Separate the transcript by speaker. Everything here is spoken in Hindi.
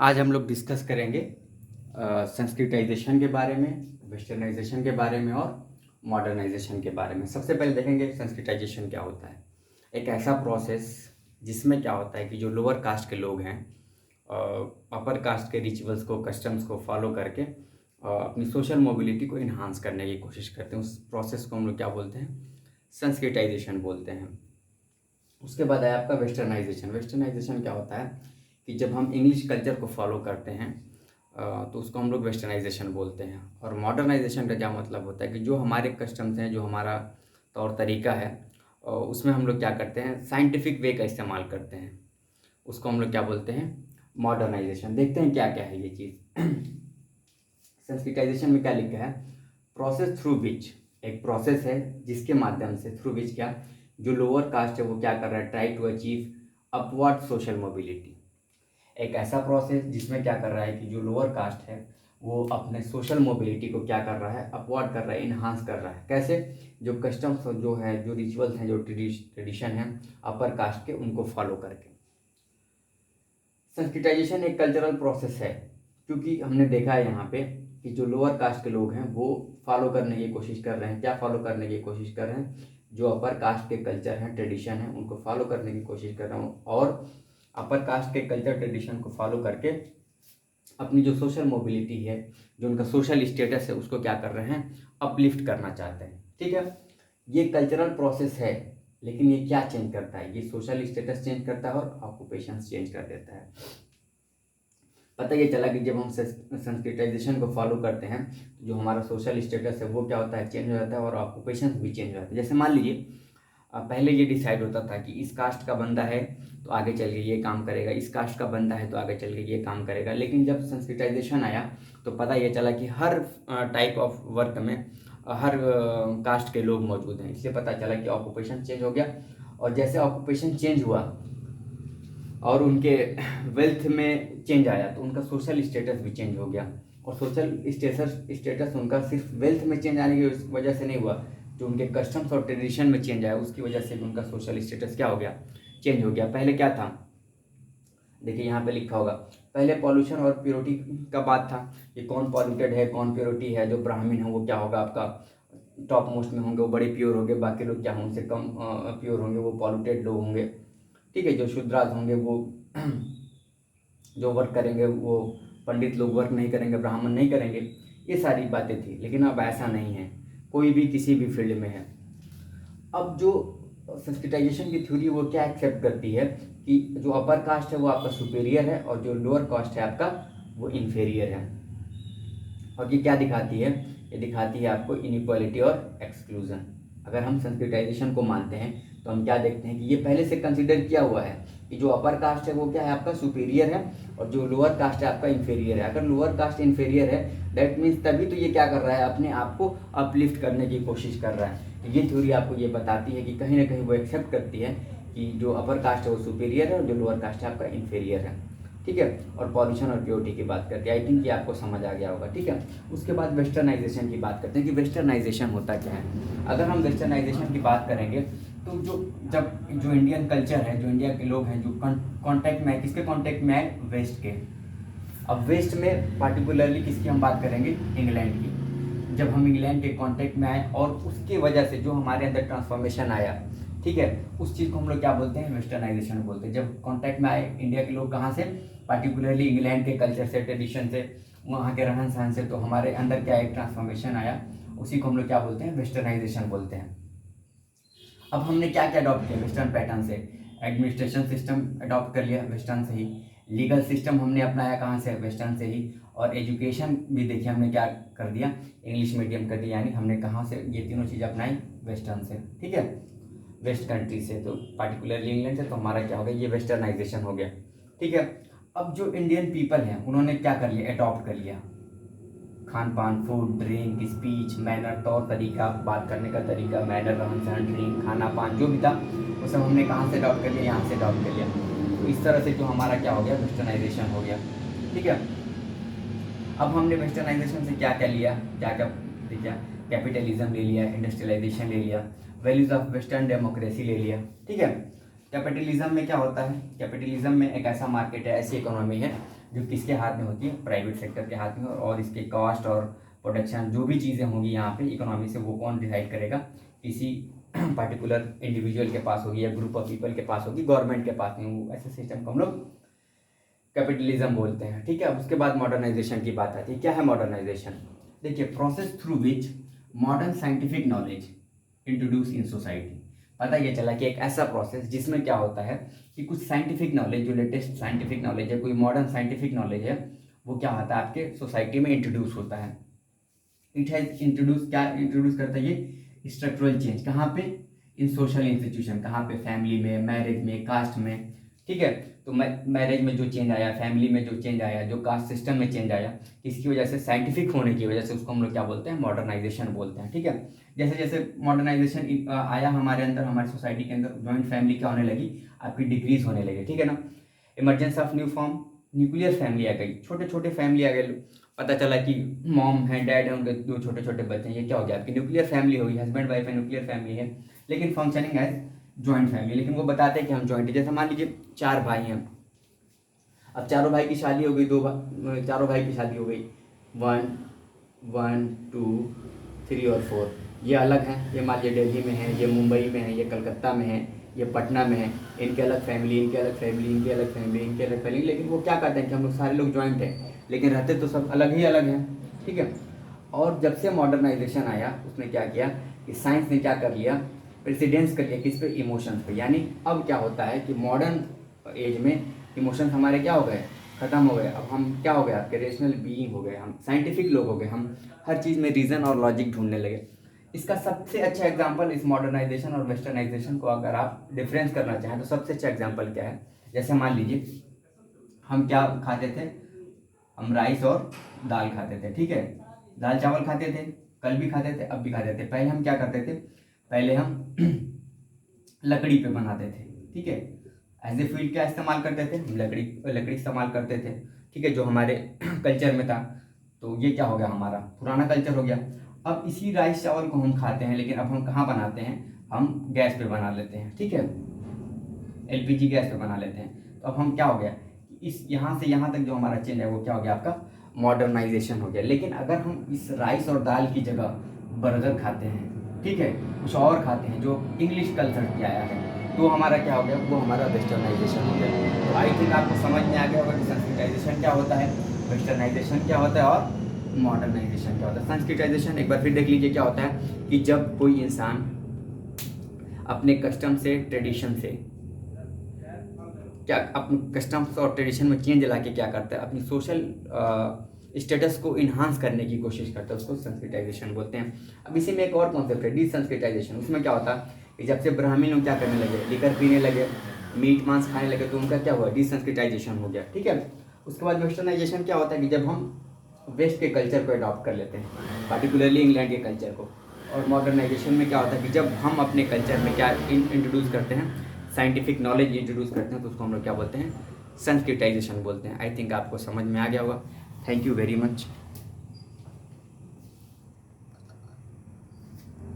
Speaker 1: आज हम लोग डिस्कस करेंगे संस्कृताइजेशन के बारे में, वेस्टर्नाइजेशन के बारे में और मॉडर्नाइजेशन के बारे में। सबसे पहले देखेंगे संस्कृताइजेशन क्या होता है। एक ऐसा प्रोसेस जिसमें क्या होता है कि जो लोअर कास्ट के लोग हैं अपर कास्ट के रिचुअल्स को, कस्टम्स को फॉलो करके अपनी सोशल मोबिलिटी को इन्हांस करने की कोशिश करते हैं। उस प्रोसेस को हम लोग क्या बोलते हैं? संस्कृताइजेशन बोलते हैं। उसके बाद आया आपका वेस्टर्नाइजेशन। वेस्टर्नाइजेशन क्या होता है कि जब हम इंग्लिश कल्चर को फॉलो करते हैं तो उसको हम लोग वेस्टर्नाइजेशन बोलते हैं। और मॉडर्नाइजेशन का क्या मतलब होता है कि जो हमारे कस्टम्स हैं, जो हमारा तौर तरीका है, उसमें हम लोग क्या करते हैं, साइंटिफिक वे का इस्तेमाल करते हैं। उसको हम लोग क्या बोलते हैं? मॉडर्नाइजेशन। देखते हैं क्या क्या है ये चीज़। संस्कृताइजेशन में क्या लिखा है? प्रोसेस थ्रू विच, एक प्रोसेस है जिसके माध्यम से, थ्रू विच क्या, जो लोअर कास्ट है वो क्या कर रहा है, try to achieve upward social mobility. एक ऐसा प्रोसेस जिसमें क्या कर रहा है कि जो लोअर कास्ट है वो अपने सोशल मोबिलिटी को क्या कर रहा है, अपवर्ड कर रहा है, इन्हांस कर रहा है। कैसे? जो कस्टम्स जो है, जो रिचुअल्स हैं, जो ट्रेडिशन है अपर कास्ट के, उनको फॉलो करके। संस्कृताइजेशन एक कल्चरल प्रोसेस है, क्योंकि हमने देखा है यहाँ पे कि जो लोअर कास्ट के लोग हैं वो फॉलो करने की कोशिश कर रहे हैं। क्या फॉलो करने की कोशिश कर रहे हैं? जो अपर कास्ट के कल्चर हैं, ट्रेडिशन है, उनको फॉलो करने की कोशिश कर रहे हैं। और अपर कास्ट के कल्चर ट्रेडिशन को फॉलो करके अपनी जो सोशल मोबिलिटी है, जो उनका सोशल स्टेटस है, उसको क्या कर रहे हैं, अपलिफ्ट करना चाहते हैं। ठीक है, ये कल्चरल प्रोसेस है, लेकिन ये क्या चेंज करता है? ये सोशल स्टेटस चेंज करता है और ऑक्यूपेशन चेंज कर देता है। पता ये चला कि जब हम संस्कृताइजेशन को फॉलो करते हैं तो जो हमारा सोशल स्टेटस है वो क्या होता है, चेंज हो जाता है, और ऑक्यूपेशन भी चेंज हो जाता है। जैसे मान लीजिए पहले ये डिसाइड होता था कि इस कास्ट का बंदा है तो आगे चल के ये काम करेगा, इस कास्ट का बंदा है तो आगे चल के ये काम करेगा। लेकिन जब संस्कृताइजेशन आया तो पता ये चला कि हर टाइप ऑफ वर्क में हर कास्ट के लोग मौजूद हैं। इससे पता चला कि ऑक्यूपेशन चेंज हो गया, और जैसे ऑक्यूपेशन चेंज हुआ और उनके वेल्थ में चेंज आया तो उनका सोशल स्टेटस भी चेंज हो गया। और सोशल स्टेटस उनका सिर्फ वेल्थ में चेंज आने की वजह से नहीं हुआ, जो उनके कस्टम्स और ट्रेडिशन में चेंज आया उसकी वजह से भी उनका सोशल स्टेटस क्या हो गया, चेंज हो गया। पहले क्या था, देखिए यहाँ पे लिखा होगा, पहले पॉल्यूशन और प्योरिटी का बात था कि कौन पॉल्यूटेड है, कौन प्योरिटी है। जो ब्राह्मण है वो क्या होगा, आपका टॉप मोस्ट में होंगे, वो बड़े प्योर होंगे। बाकी लोग क्या होंगे, उनसे कम प्योर होंगे, वो पॉल्यूटेड लोग होंगे। ठीक है, जो शूद्राज होंगे वो जो वर्क करेंगे वो पंडित लोग वर्क नहीं करेंगे, ब्राह्मण नहीं करेंगे। ये सारी बातें थी, लेकिन अब ऐसा नहीं है, कोई भी किसी भी फील्ड में है। अब जो संस्कृताइजेशन की थ्योरी वो क्या एक्सेप्ट करती है कि जो अपर कास्ट है वो आपका सुपेरियर है और जो लोअर कास्ट है आपका वो इन्फेरियर है। और ये क्या दिखाती है? ये दिखाती है आपको इनइक्वालिटी और एक्सक्लूजन। अगर हम संस्कृताइजेशन को मानते हैं तो हम क्या देखते हैं कि ये पहले से कंसिडर किया हुआ है कि जो अपर कास्ट है वो क्या है, आपका सुपीरियर है, और जो लोअर कास्ट है आपका इन्फेरियर है। अगर लोअर कास्ट इन्फेरियर है दैट मीन्स तभी तो ये क्या कर रहा है, अपने आप को अपलिफ्ट करने की कोशिश कर रहा है। तो ये थ्योरी आपको ये बताती है कि कहीं ना कहीं वो एक्सेप्ट करती है कि जो अपर कास्ट है वो सुपीरियर है और जो लोअर कास्ट है आपका इन्फेरियर है। ठीक है, और पॉल्यूशन और प्योरिटी की बात करते हैं। आई थिंक ये आपको समझ आ गया होगा। ठीक है, उसके बाद वेस्टर्नाइजेशन की बात करते हैं कि वेस्टर्नाइजेशन होता क्या है। अगर हम वेस्टर्नाइजेशन की बात करेंगे तो जो इंडियन कल्चर है, जो इंडिया के लोग हैं, जो कॉन्टेक्ट में है, किसके कॉन्टेक्ट में है, वेस्ट के। अब वेस्ट में पार्टिकुलरली किसकी हम बात करेंगे, इंग्लैंड की। जब हम इंग्लैंड के कॉन्टेक्ट में आए और उसकी वजह से जो हमारे अंदर ट्रांसफॉर्मेशन आया, ठीक है, उस चीज़ को हम लोग क्या बोलते हैं, वेस्टर्नाइजेशन बोलते हैं। जब कॉन्टेक्ट में आए इंडिया के लोग, कहाँ से, पार्टिकुलरली इंग्लैंड के कल्चर से, ट्रेडिशन से, वहाँ के रहन सहन से, तो हमारे अंदर क्या एक ट्रांसफॉर्मेशन आया, उसी को हम लोग क्या बोलते हैं, वेस्टर्नाइजेशन बोलते हैं। अब हमने क्या क्या अडॉप्ट किया वेस्टर्न पैटर्न से? एडमिनिस्ट्रेशन सिस्टम अडॉप्ट कर लिया वेस्टर्न से ही, लीगल सिस्टम हमने अपनाया कहाँ से, वेस्टर्न से ही, और एजुकेशन भी देखिए हमने क्या कर दिया, इंग्लिश मीडियम कर दिया। यानी हमने कहाँ से ये तीनों चीज़ अपनाई, वेस्टर्न से। ठीक है, वेस्ट कंट्री से, तो पार्टिकुलरली इंग्लैंड से, तो हमारा क्या हो गया, ये वेस्टर्नाइजेशन हो गया। ठीक है, अब जो इंडियन पीपल हैं उन्होंने क्या कर लिया, अडॉप्ट कर लिया। खान पान, फूड, ड्रिंक, स्पीच, मैनर, तौर तरीका, बात करने का तरीका, मैनर, रहन सहन, ड्रिंक, खाना पान जो भी था वो सब हमने कहाँ से अडॉप्ट कर लिया, यहाँ से अडॉप्ट कर लिया। तो इस तरह से जो हमारा क्या हो गया, वेस्टर्नाइजेशन हो गया। ठीक है, अब हमने वेस्टर्नाइजेशन से क्या क्या लिया, क्या क्या देखिए, कैपिटलिज्म ले लिया, इंडस्ट्रियलाइजेशन ले लिया, वैल्यूज ऑफ वेस्टर्न डेमोक्रेसी ले लिया। ठीक है, कैपिटलिज्म में क्या होता है, कैपिटलिज्म में एक ऐसा मार्केट है, ऐसी इकोनॉमी है जो किसके हाथ में होती है, प्राइवेट सेक्टर के हाथ में, और इसके कॉस्ट और प्रोडक्शन जो भी चीज़ें होंगी यहाँ पे इकोनॉमी से, वो कौन डिसाइड करेगा, किसी पर्टिकुलर इंडिविजुअल के पास होगी या ग्रुप ऑफ पीपल के पास होगी, गवर्नमेंट के पास नहीं। वो ऐसे सिस्टम को हम लोग कैपिटलिज्म बोलते हैं, ठीक है। अब उसके बाद मॉडर्नाइजेशन की बात आती है। क्या है मॉडर्नाइजेशन? देखिए, process through which modern scientific knowledge introduce in society. पता ये चला कि एक ऐसा प्रोसेस जिसमें क्या होता है कि कुछ साइंटिफिक नॉलेज, जो लेटेस्ट साइंटिफिक नॉलेज है, कोई मॉडर्न साइंटिफिक नॉलेज है, वो क्या होता है आपके सोसाइटी में इंट्रोड्यूस होता है। इट हैज इंट्रोड्यूस, क्या इंट्रोड्यूस करता है ये? Structural change. कहाँ पे? इन सोशल इंस्टीट्यूशन। कहाँ पे? फैमिली में, मैरिज में, कास्ट में, ठीक है। तो मैरिज में जो चेंज आया, फैमिली में जो चेंज आया, जो कास्ट सिस्टम में चेंज आया, किसकी वजह से? साइंटिफिक होने की वजह से। उसको हम लोग क्या बोलते हैं? मॉडर्नाइजेशन बोलते हैं, ठीक है। जैसे जैसे मॉडर्नाइजेशन आया हमारे अंदर, हमारी सोसाइटी के अंदर, जॉइंट फैमिली क्या होने लगी? आपकी डिक्रीज होने लगी, ठीक है ना। Emergence of new form, nuclear family आ गई, छोटे छोटे फैमिली आ गए। पता चला कि मॉम है, डैड है, उनके 2 छोटे छोटे बच्चे हैं, ये क्या हो गया? आपकी न्यूक्लियर फैमिली होगी, हस्बैंड वाइफ है, न्यूक्लियर फैमिली है, लेकिन फंक्शनिंग एज जॉइंट फैमिली। लेकिन वो बताते हैं कि हम जॉइंट है। जैसे मान लीजिए 4 भाई हैं, अब चारों भाई की शादी हो गई, चारों भाई की शादी हो गई, 1, 2, 3 और 4, ये अलग हैं। ये मान लीजिए दिल्ली में है, ये मुंबई में है, ये कलकत्ता में है, ये पटना में है, इनके अलग फैमिली, इनके अलग फैमिली, इनके अलग फैमिली, इनके अलग फैमिली। लेकिन वो क्या कहते हैं कि हम लोग सारे लोग जॉइंट हैं, लेकिन रहते तो सब अलग ही अलग हैं, ठीक है। और जब से मॉडर्नाइजेशन आया, उसने क्या किया कि साइंस ने क्या कर लिया? प्रेसिडेंस कर लिया किस पे? इमोशंस पे। यानी अब क्या होता है कि मॉडर्न एज में इमोशंस हमारे क्या हो गए? ख़त्म हो गए। अब हम क्या हो गए? आपके रेशनल बीइंग हो गए, हम साइंटिफिक लोग हो गए, हम हर चीज़ में रीज़न और लॉजिक ढूंढने लगे। इसका सबसे अच्छा एग्जांपल, इस मॉडर्नाइजेशन और वेस्टर्नाइजेशन को अगर आप डिफरेंस करना चाहें तो सबसे अच्छा एग्जांपल क्या है? जैसे मान लीजिए हम क्या खाते थे? हम राइस और दाल खाते थे, ठीक है। दाल चावल खाते थे, कल भी खाते थे, अब भी खाते थे। पहले हम क्या करते थे? पहले हम लकड़ी पे बनाते थे, ठीक है। एज ए फ्यूल क्या इस्तेमाल करते थे? हम लकड़ी इस्तेमाल करते थे, ठीक है, जो हमारे कल्चर में था। तो ये क्या हो गया? हमारा पुराना कल्चर हो गया। अब इसी राइस चावल को हम खाते हैं, लेकिन अब हम कहाँ बनाते हैं? हम गैस पे बना लेते हैं, ठीक है, एलपीजी गैस पे बना लेते हैं। तो अब हम क्या हो गया? इस यहाँ से यहाँ तक जो हमारा चेंज है वो क्या हो गया? आपका मॉडर्नाइजेशन हो गया। लेकिन अगर हम इस राइस और दाल की जगह बर्गर खाते हैं, ठीक है, कुछ और खाते हैं जो इंग्लिश कल्चर से आया है, तो हमारा क्या हो गया? वो हमारा वेस्टर्नाइजेशन हो गया। तो आई थिंक आपको समझ में आ गया होगा कि संस्कृताइजेशन क्या होता है, वेस्टर्नाइजेशन क्या होता है और मॉडर्नाइजेशन क्या होता है। संस्कृताइजेशन एक बार फिर देख लीजिए क्या होता है कि जब कोई इंसान अपने कस्टम से, ट्रेडिशन से, क्या अपने कस्टम्स और ट्रेडिशन में चेंज ला के क्या करता है? अपनी सोशल स्टेटस को इन्हांस करने की कोशिश करता है, उसको संस्कृताइजेशन बोलते हैं। अब इसी में एक और कॉन्सेप्ट है, डिसंस्कृताइजेशन। उसमें क्या होता है कि जब से ब्राह्मण लोग क्या करने लगे? लिकर पीने लगे, मीट मांस खाने लगे, तो उनका क्या हुआ? डिसंस्कृताइजेशन हो गया, ठीक है। उसके बाद वेस्टर्नाइजेशन क्या होता है कि जब हम वेस्ट के कल्चर को अडॉप्ट कर लेते हैं, पार्टिकुलरली इंग्लैंड के कल्चर को। और मॉडर्नाइजेशन में क्या होता है कि जब हम अपने कल्चर में क्या इंट्रोड्यूस करते हैं? साइंटिफिक नॉलेज इंट्रोड्यूस करते हैं, तो उसको हम लोग क्या बोलते हैं? संस्कृताइजेशन बोलते हैं। आई थिंक आपको समझ में आ गया होगा। Thank you very much.